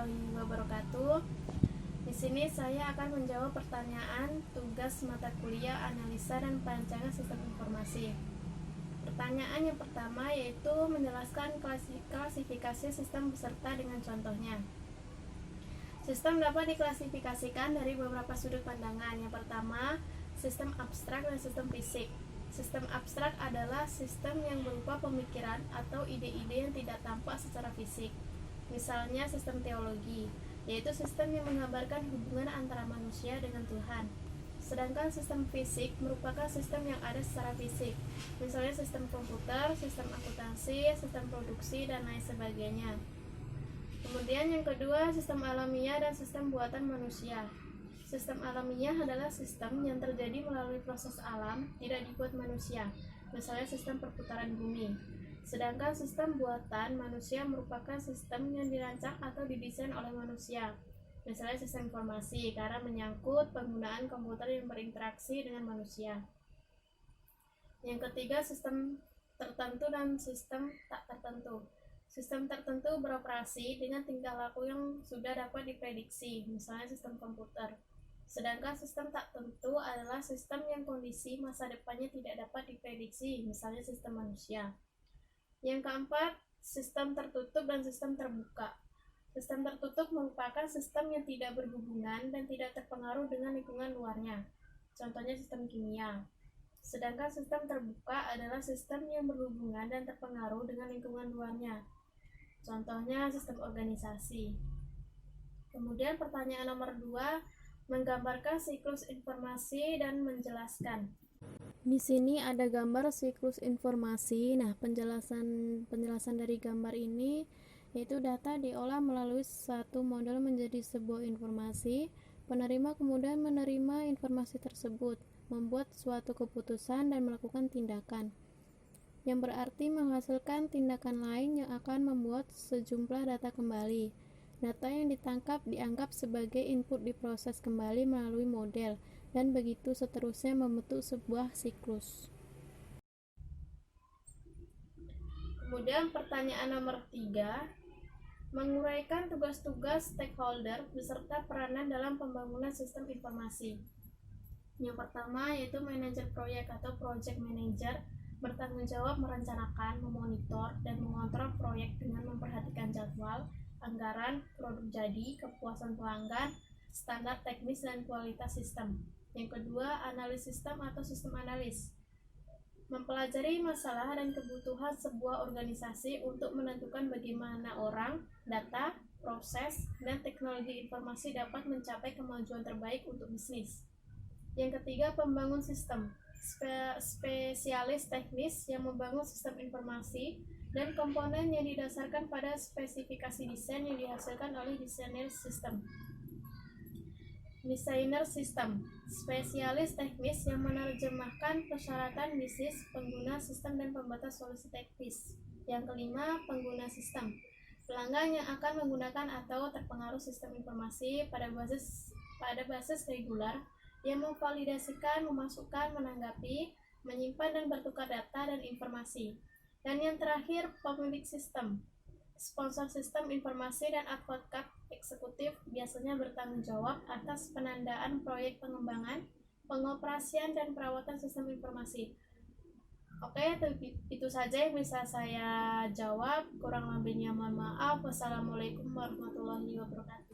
warahmatullahi wabarakatuh. Di sini saya akan menjawab pertanyaan tugas mata kuliah analisa dan perancangan sistem informasi. Pertanyaan yang pertama yaitu menjelaskan klasifikasi sistem beserta dengan contohnya. Sistem dapat diklasifikasikan dari beberapa sudut pandangan. Yang pertama, sistem abstrak dan sistem fisik. Sistem abstrak adalah sistem yang berupa pemikiran atau ide-ide yang tidak tampak secara fisik. Misalnya sistem teologi, yaitu sistem yang menggambarkan hubungan antara manusia dengan Tuhan. Sedangkan sistem fisik merupakan sistem yang ada secara fisik, misalnya sistem komputer, sistem akuntansi, sistem produksi, dan lain sebagainya. Kemudian yang kedua, sistem alamiah dan sistem buatan manusia. Sistem alamiah adalah sistem yang terjadi melalui proses alam, tidak dibuat manusia, misalnya sistem perputaran bumi. Sedangkan sistem buatan manusia merupakan sistem yang dirancang atau didesain oleh manusia, misalnya sistem informasi, karena menyangkut penggunaan komputer yang berinteraksi dengan manusia. Yang ketiga, sistem tertentu dan sistem tak tertentu. Sistem tertentu beroperasi dengan tingkah laku yang sudah dapat diprediksi, misalnya sistem komputer. Sedangkan sistem tak tentu adalah sistem yang kondisi masa depannya tidak dapat diprediksi, misalnya sistem manusia. Yang keempat, sistem tertutup dan sistem terbuka. Sistem tertutup merupakan sistem yang tidak berhubungan dan tidak terpengaruh dengan lingkungan luarnya, contohnya sistem kimia. Sedangkan sistem terbuka adalah sistem yang berhubungan dan terpengaruh dengan lingkungan luarnya, contohnya sistem organisasi. Kemudian pertanyaan nomor 2, menggambarkan siklus informasi dan menjelaskan. Di sini ada gambar siklus informasi. Nah, penjelasan dari gambar ini yaitu data diolah melalui satu model menjadi sebuah informasi. Penerima kemudian menerima informasi tersebut, membuat suatu keputusan dan melakukan tindakan, yang berarti menghasilkan tindakan lain yang akan membuat sejumlah data kembali. Data yang ditangkap dianggap sebagai input diproses kembali melalui model, dan begitu seterusnya membentuk sebuah siklus. Kemudian pertanyaan nomor 3, menguraikan tugas-tugas stakeholder beserta peranan dalam pembangunan sistem informasi. Yang pertama yaitu manajer proyek atau project manager bertanggung jawab merencanakan, memonitor, dan mengontrol proyek dengan memperhatikan jadwal, anggaran, produk jadi, kepuasan pelanggan, standar teknis, dan kualitas sistem. Yang kedua, analis sistem atau sistem analis. Mempelajari masalah dan kebutuhan sebuah organisasi untuk menentukan bagaimana orang, data, proses, dan teknologi informasi dapat mencapai kemajuan terbaik untuk bisnis. Yang ketiga, pembangun sistem. Spesialis teknis yang membangun sistem informasi dan komponen yang didasarkan pada spesifikasi desain yang dihasilkan oleh desainer sistem. Desainer sistem, spesialis teknis yang menerjemahkan persyaratan bisnis, pengguna sistem, dan pembatas solusi teknis. Yang kelima, pengguna sistem, pelanggan yang akan menggunakan atau terpengaruh sistem informasi pada basis regular yang memvalidasikan, memasukkan, menanggapi, menyimpan, dan bertukar data dan informasi. Dan yang terakhir, pemilik sistem, sponsor sistem informasi, dan advokat eksekutif biasanya bertanggung jawab atas penandaan proyek pengembangan, pengoperasian, dan perawatan sistem informasi. Oke, itu saja yang bisa saya jawab. Kurang lebihnya mohon maaf. Wassalamualaikum warahmatullahi wabarakatuh.